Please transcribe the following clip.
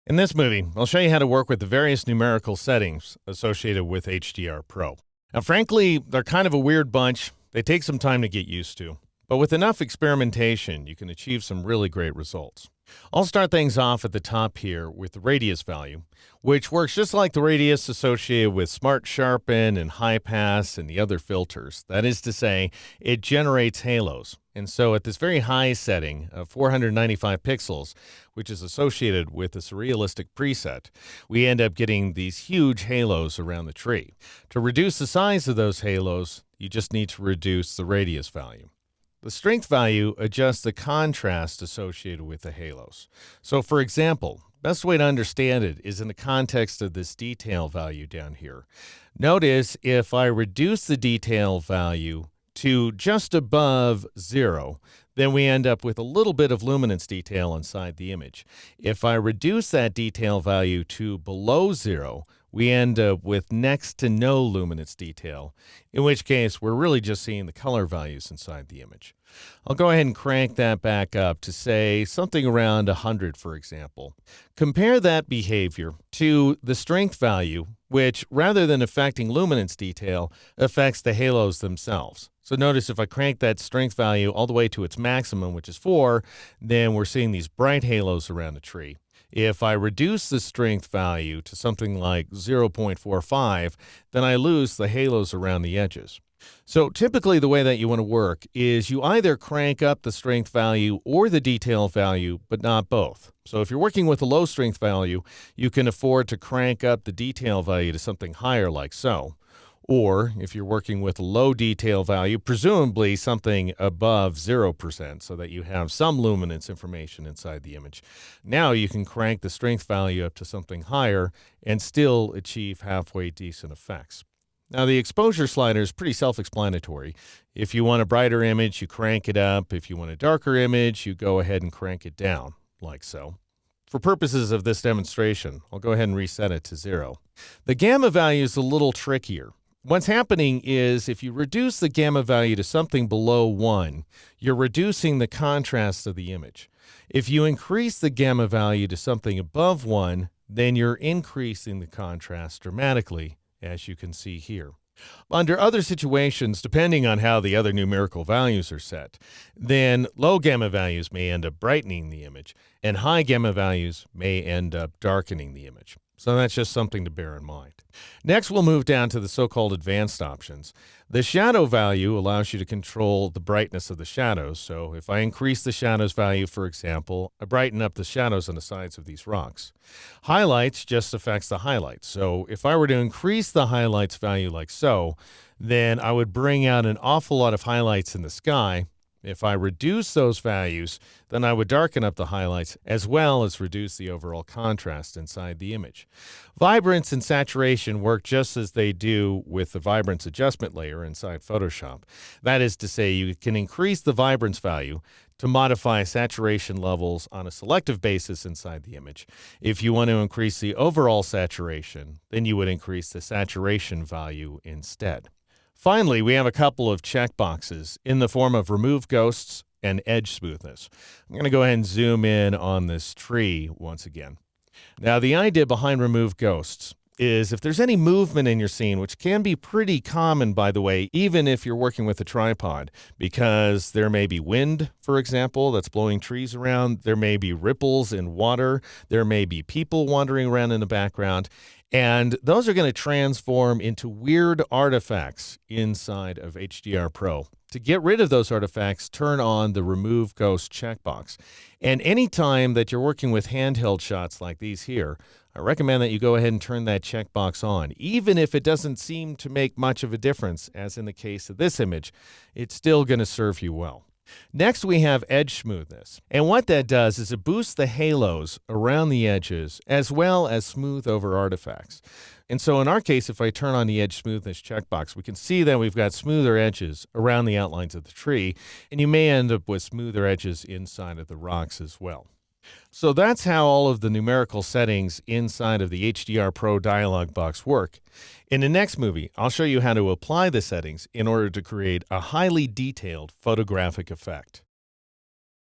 In this movie, I'll show you how to work with the various numerical settings associated with HDR Pro. Now, frankly, they're kind of a weird bunch. They take some time to get used to. But with enough experimentation, you can achieve some really great results. I'll start things off at the top here with the radius value, which works just like the radius associated with Smart Sharpen and High Pass and the other filters. That is to say, it generates halos. And so at this very high setting of 495 pixels, which is associated with this realistic preset, we end up getting these huge halos around the tree. To reduce the size of those halos, you just need to reduce the radius value. The strength value adjusts the contrast associated with the halos. So for example, best way to understand it is in the context of this detail value down here. Notice if I reduce the detail value to just above 0, then we end up with a little bit of luminance detail inside the image. If I reduce that detail value to below 0, we end up with next to no luminance detail, in which case we're really just seeing the color values inside the image. I'll go ahead and crank that back up to say something around 100, for example. Compare that behavior to the strength value, which rather than affecting luminance detail, affects the halos themselves. So notice if I crank that strength value all the way to its maximum, which is 4, then we're seeing these bright halos around the tree. If I reduce the strength value to something like 0.45, then I lose the halos around the edges. So typically the way that you want to work is you either crank up the strength value or the detail value, but not both. So if you're working with a low strength value, you can afford to crank up the detail value to something higher like so. Or if you're working with a low detail value, presumably something above 0% so that you have some luminance information inside the image. Now you can crank the strength value up to something higher and still achieve halfway decent effects. Now the exposure slider is pretty self-explanatory. If you want a brighter image, you crank it up. If you want a darker image, you go ahead and crank it down, like so. For purposes of this demonstration, I'll go ahead and reset it to 0. The gamma value is a little trickier. What's happening is if you reduce the gamma value to something below 1, you're reducing the contrast of the image. If you increase the gamma value to something above 1, then you're increasing the contrast dramatically, as you can see here. Under other situations, depending on how the other numerical values are set, then low gamma values may end up brightening the image, and high gamma values may end up darkening the image. So that's just something to bear in mind. Next, we'll move down to the so-called advanced options. The shadow value allows you to control the brightness of the shadows. So if I increase the shadows value, for example, I brighten up the shadows on the sides of these rocks. Highlights just affects the highlights. So if I were to increase the highlights value like so, then I would bring out an awful lot of highlights in the sky. If I reduce those values, then I would darken up the highlights as well as reduce the overall contrast inside the image. Vibrance and saturation work just as they do with the vibrance adjustment layer inside Photoshop. That is to say, you can increase the vibrance value to modify saturation levels on a selective basis inside the image. If you want to increase the overall saturation, then you would increase the saturation value instead. Finally, we have a couple of checkboxes in the form of remove ghosts and edge smoothness. I'm going to go ahead and zoom in on this tree once again. Now, the idea behind remove ghosts is if there's any movement in your scene, which can be pretty common, by the way, even if you're working with a tripod, because there may be wind, for example, that's blowing trees around. There may be ripples in water. There may be people wandering around in the background. And those are going to transform into weird artifacts inside of HDR Pro. To get rid of those artifacts, turn on the Remove Ghost checkbox. And anytime that you're working with handheld shots like these here, I recommend that you go ahead and turn that checkbox on. Even if it doesn't seem to make much of a difference, as in the case of this image, it's still going to serve you well. Next, we have edge smoothness. And what that does is it boosts the halos around the edges as well as smooth over artifacts. And so in our case, if I turn on the edge smoothness checkbox, we can see that we've got smoother edges around the outlines of the tree, and you may end up with smoother edges inside of the rocks as well. So that's how all of the numerical settings inside of the HDR Pro dialog box work. In the next movie, I'll show you how to apply the settings in order to create a highly detailed photographic effect.